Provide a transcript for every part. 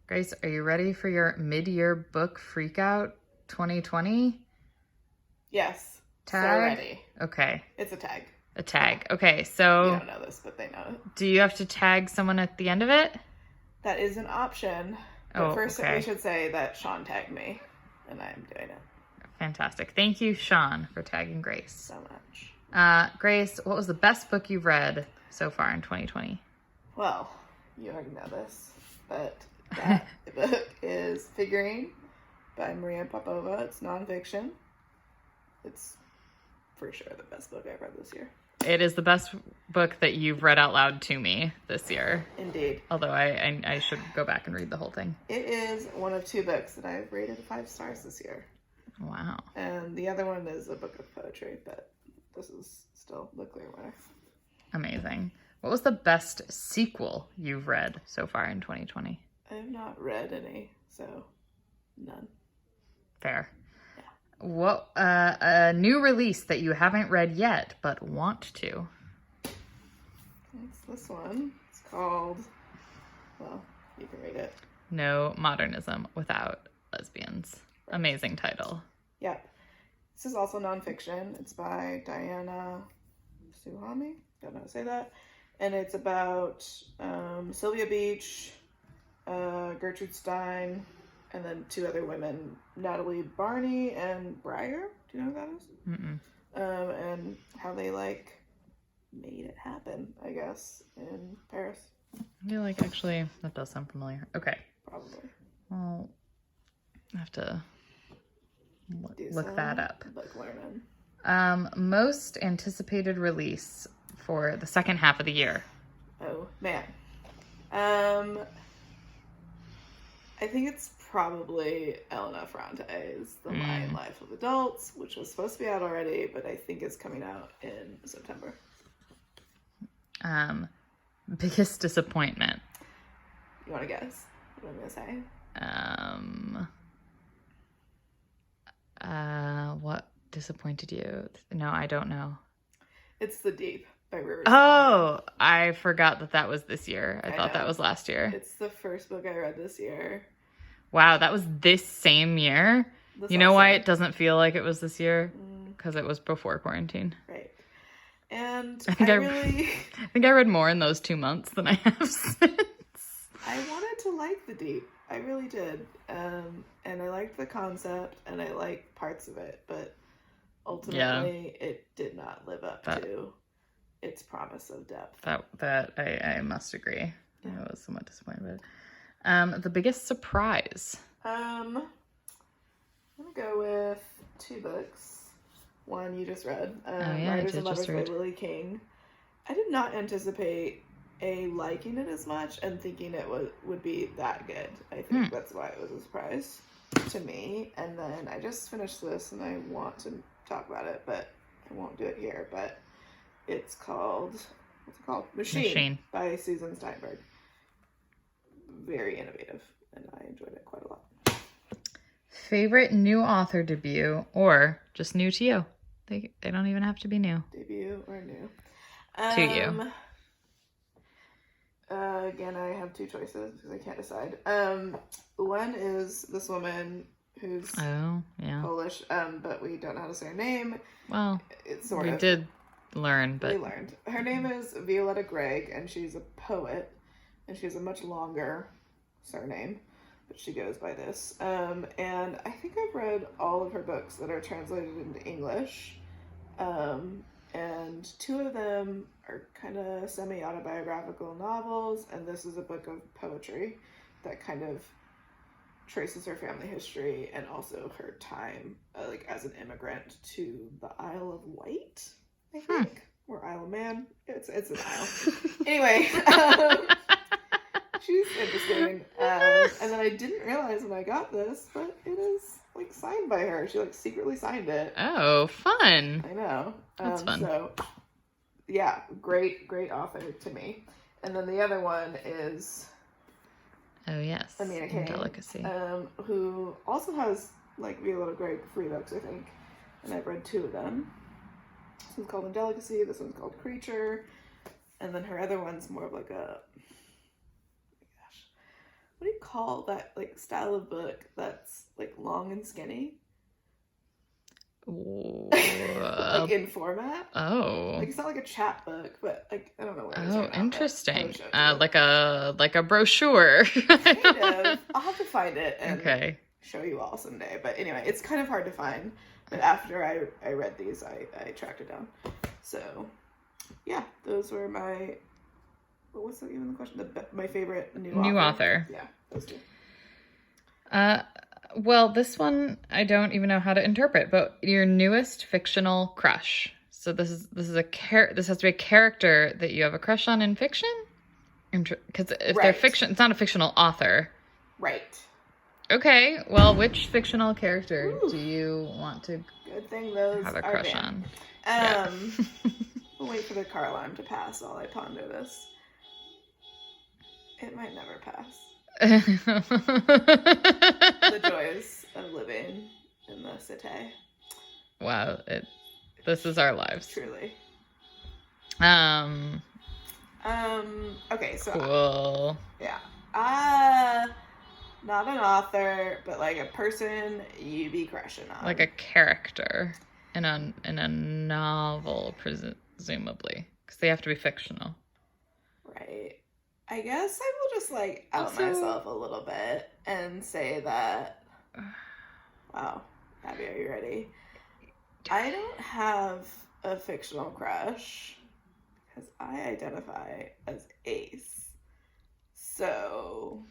Grace, are you ready for your mid-year book Freakout 2020? Yes. Tag? So ready. Okay. It's a tag. A tag. Okay, so... You don't know this, but they know it. Do you have to tag someone at the end of it? That is an option. But first okay. we should say that Shawn tagged me, and I am doing it. Fantastic. Thank you, Shawn, for tagging Grace. So much. Grace, what was the best book you've read so far in 2020? Well, you already know this, but that book is Figurine by Maria Popova. It's nonfiction. It's for sure the best book I've read this year. It is the best book that you've read out loud to me this year. Indeed. Although I should go back and read the whole thing. It is one of 2 books that I've rated 5 stars this year. Wow. And the other one is a book of poetry, but this is still the clear winner. Amazing. What was the best sequel you've read so far in 2020? I have not read any, so none. Fair. Yeah. What a new release that you haven't read yet but want to? It's this one. It's called, well, you can read it. No Modernism Without Lesbians. Amazing title. Yep. This is also nonfiction. It's by Diana Suhami. Don't know how to say that. And it's about Sylvia Beach, Gertrude Stein, and then 2 other women, Natalie Barney and Breyer. Do you know who that is? Mm-mm. And how they made it happen, I guess, in Paris. I feel like actually that does sound familiar. Okay. Probably. Well, I have to look that up. Book learning. Most anticipated release for the second half of the year. Oh man. I think it's probably Elena Ferrante's The Lion Life of Adults, which was supposed to be out already, but I think it's coming out in September. Biggest disappointment. You want to guess what I'm gonna say? What disappointed you? No, I don't know. It's The Deep by Rivers. Oh, I forgot that was this year. I thought that was last year. It's the first book I read this year. Wow, that was this same year? You know why it doesn't feel like it was this year? Because it was before quarantine. Right. And I think I read more in those 2 months than I have since. I wanted to like The Deep. I really did. And I liked the concept and I liked parts of it, but ultimately it did not live up to its promise of depth. That I must agree. Yeah. I was somewhat disappointed. The biggest surprise. I'm gonna go with 2 books. One you just read, Writers and Lovers by Lily King. I did not anticipate liking it as much and thinking it would be that good. I think that's why it was a surprise to me. And then I just finished this and I want to talk about it, but I won't do it here. But it's called, what's it called? Machine by Susan Steinberg. Very innovative, and I enjoyed it quite a lot. Favorite new author debut, or just new to you? They don't even have to be new. Debut or new? To you. Again, I have 2 choices because I can't decide. One is this woman who's Polish, but we don't know how to say her name. Well, it's we did learn, but... We learned. Her name is Violetta Gregg, and she's a poet, and she has a much longer surname, but she goes by this. And I think I've read all of her books that are translated into English. And 2 of them are kind of semi-autobiographical novels, and this is a book of poetry that kind of traces her family history and also her time as an immigrant to the Isle of Wight, I think, or Isle of Man. It's an isle. Anyway, she's interesting. And then I didn't realize when I got this, but it is signed by her. She secretly signed it. Oh, fun. I know. That's fun. So yeah, great author to me. And then the other one is Amina King, Delicacy. who also has Violetta Gregg 3 books, I think, and I've read 2 of them. This one's called Delicacy. This one's called Creature, and then her other one's more of what do you call that, like, style of book that's, like, long and skinny? Like, in format? Oh. Like, it's not like a chapbook, but, like, I don't know where it is right now. Interesting. Like a brochure. Kind of. I'll have to find it and show you all someday. But anyway, it's kind of hard to find. But after I read these, I tracked it down. So, yeah, those were my... What's even the question? My favorite new author. Yeah, those two. Well, this one I don't even know how to interpret, but your newest fictional crush. So this has to be a character that you have a crush on in fiction? Because if they're fiction, it's not a fictional author. Right. Okay, well, which fictional character do you want to have a crush on? We'll wait for the car alarm to pass while I ponder this. It might never pass. The joys of living in the city. Wow, this is our lives. Truly. Okay, so cool. Not an author, but like a person you be crushing on. Like a character in a novel, presumably, because they have to be fictional. Right. I guess I will just like out myself a little bit and say that. Wow, Abby, are you ready? I don't have a fictional crush because I identify as ace. So.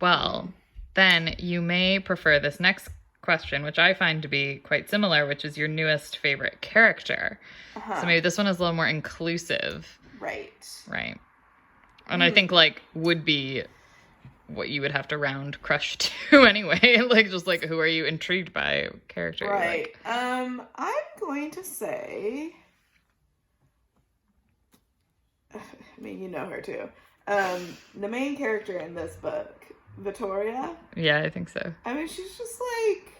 Well, then you may prefer this next question, which I find to be quite similar, which is your newest favorite character. So maybe this one is a little more inclusive. Right. And I think, like, would be what you would have to round crush to anyway. Like, just, like, who are you intrigued by character? Right. Like? I'm going to say... I mean, you know her, too. The main character in this book, Vittoria. Yeah, I think so. I mean, she's just, like,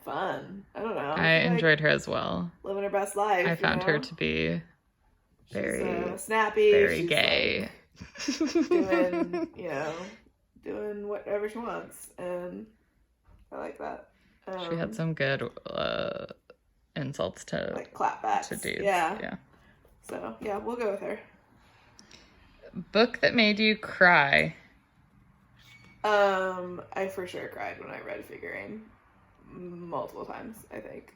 fun. I don't know. I enjoyed her as well. Living her best life, I found her to be very... She's snappy. Very she's gay. Like, doing whatever she wants, and I like that. She had some good insults to like clapbacks to dudes. Yeah. So yeah, we'll go with her. Book that made you cry. I for sure cried when I read Figurine multiple times. I think,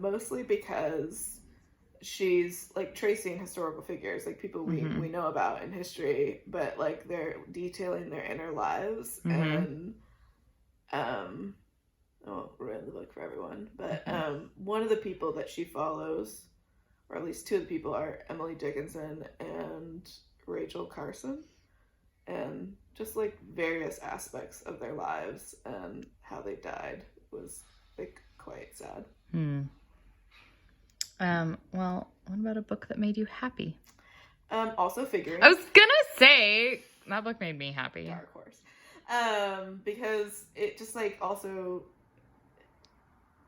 mostly because she's like tracing historical figures, like people we know about in history, but like they're detailing their inner lives. And I won't ruin the book for everyone, but one of the people that she follows, or at least two of the people, are Emily Dickinson and Rachel Carson, and just like various aspects of their lives and how they died was like quite sad. Well, what about a book that made you happy? Also Figurine. I was gonna say that book made me happy. Dark Horse. Because it just like also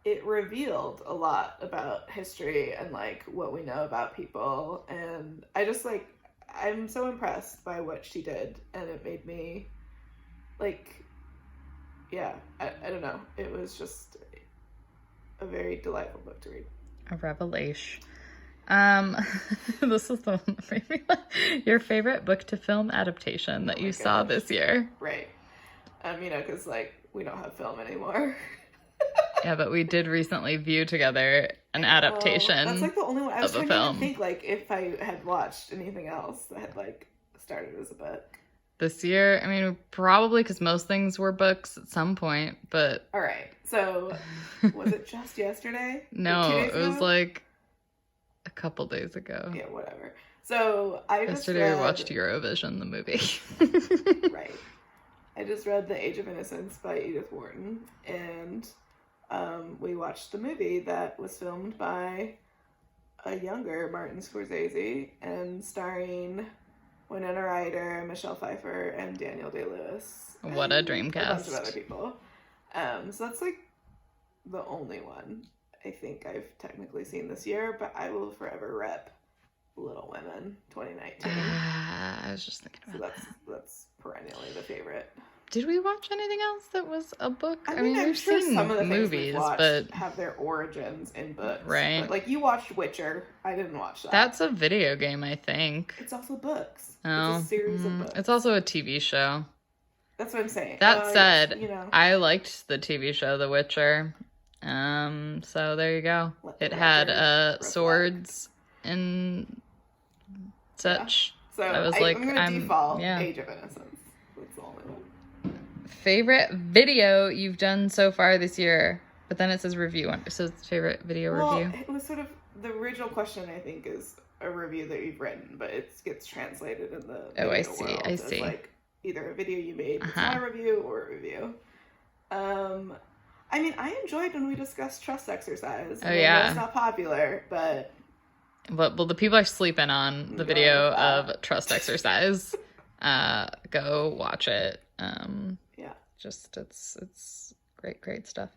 it revealed a lot about history and like what we know about people, and I just like I'm so impressed by what she did, and it made me like I don't know. It was just a very delightful book to read. A revelation. This is the one that made me laugh. Your favorite book to film adaptation that you saw this year. Right. Because like we don't have film anymore. Yeah, but we did recently view together an adaptation. That's like the only one I was trying to think like if I had watched anything else that had like started as a book. This year, I mean, probably because most things were books at some point, but... All right, so was it just yesterday? No, it was like a couple days ago. Yeah, whatever. So Yesterday we watched Eurovision, the movie. Right. I just read The Age of Innocence by Edith Wharton, and we watched the movie that was filmed by a younger Martin Scorsese and starring Winona Ryder, Michelle Pfeiffer, and Daniel Day-Lewis. What a dream cast. A bunch of other people. So that's like the only one I think I've technically seen this year, but I will forever rep Little Women 2019. I was just thinking about that's perennially the favorite. Did we watch anything else that was a book? I mean, we've sure seen some of the movies, things we've watched but have their origins in books. Right. But, like, you watched Witcher. I didn't watch that. That's a video game, I think. It's also books. Oh, it's a series of books. It's also a TV show. That's what I'm saying. That said, I liked the TV show The Witcher. So there you go. It had swords and such. So I was I'm gonna default Age of Innocence. That's the only one. Favorite video you've done so far this year, but then it says review. So it's favorite video review. It was sort of the original question. I think is a review that you've written, but it gets translated in the video world as like either a video you made, it's not a review, or a review. I mean, I enjoyed when we discussed trust exercise. I know it's not popular, but the people are sleeping on the video of trust exercise. Go watch it. It's great stuff.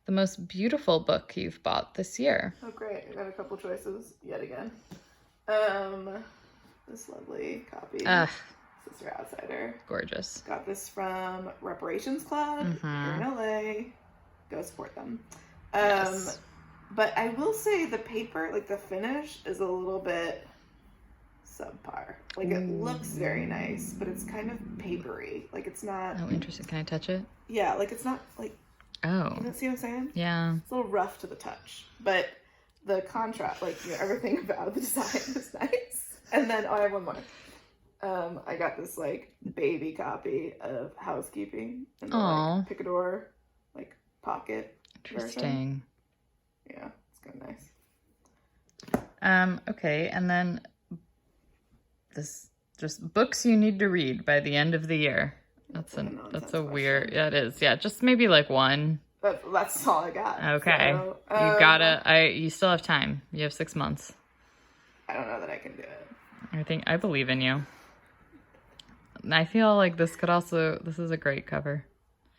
The most beautiful book you've bought this year. Oh, great. I got a couple choices yet again. This lovely copy. Sister Outsider. Gorgeous. Got this from Reparations Club here in LA. Go support them. Yes. But I will say the paper, like the finish, is a little bit subpar. Like it looks very nice, but it's kind of papery. Like it's not. Oh, interesting. Can I touch it? Yeah, like it's not like. Oh. You see what I'm saying? Yeah. It's a little rough to the touch, but the contrast, like everything about the design is nice. And then I have one more. I got this like baby copy of Housekeeping in the like, Picador like pocket. Interesting. Version. Yeah, it's kind of nice. Okay, and then this just books you need to read by the end of the year. That's a weird. Yeah, it is. Yeah, just maybe like one. That's all I got. Okay, so, you still have time. You have 6 months. I don't know that I can do it. I believe in you. I feel like this is a great cover.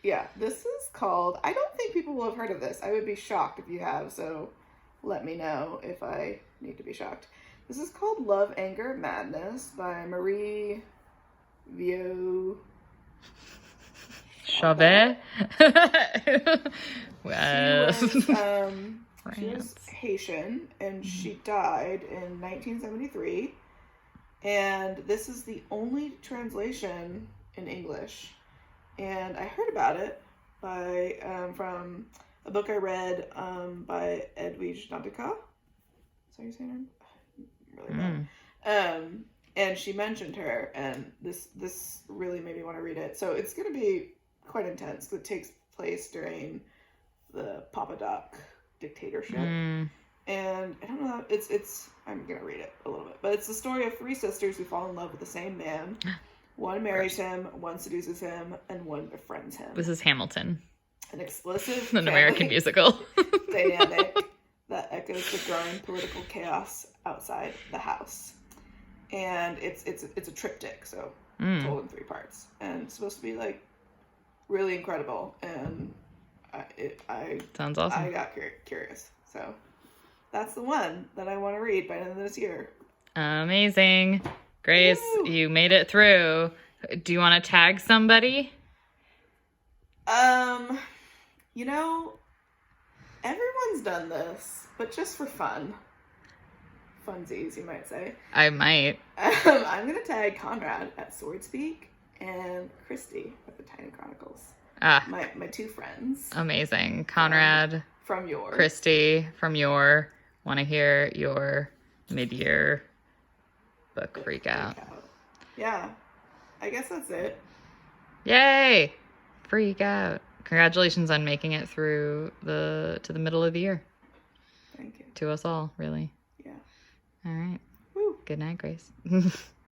Yeah, this is called, I don't think people will have heard of this. I would be shocked if you have, so let me know if I need to be shocked. This is called Love, Anger, Madness by Marie Viau Chauvet. She was Haitian, and she died in 1973. And this is the only translation in English. And I heard about it from a book I read by Edwige Nantica. Is that how you say her name? Really bad. And she mentioned her, and this really made me want to read it. So it's going to be quite intense. It takes place during the Papa Doc dictatorship. And I don't know, I'm going to read it a little bit. But it's the story of 3 sisters who fall in love with the same man. One marries him, one seduces him, and one befriends him. This is Hamilton. An explosive an American musical dynamic that echoes the growing political chaos outside the house. And it's a triptych, so told in 3 parts. And it's supposed to be like really incredible. And I sounds awesome. I got curious. So that's the one that I want to read by the end of this year. Amazing. Grace, you made it through. Do you want to tag somebody? You know, everyone's done this, but just for fun. Funsies, you might say. I might. I'm going to tag Conrad at Swordspeak and Christy at the Tiny Chronicles. My 2 friends. Amazing. Conrad. From your. Christy from your. Want to hear your mid-year book Freakout. Yeah. I guess that's it. Yay! Freakout. Congratulations on making it through to the middle of the year. Thank you. To us all, really. Yeah. All right. Woo. Good night, Grace.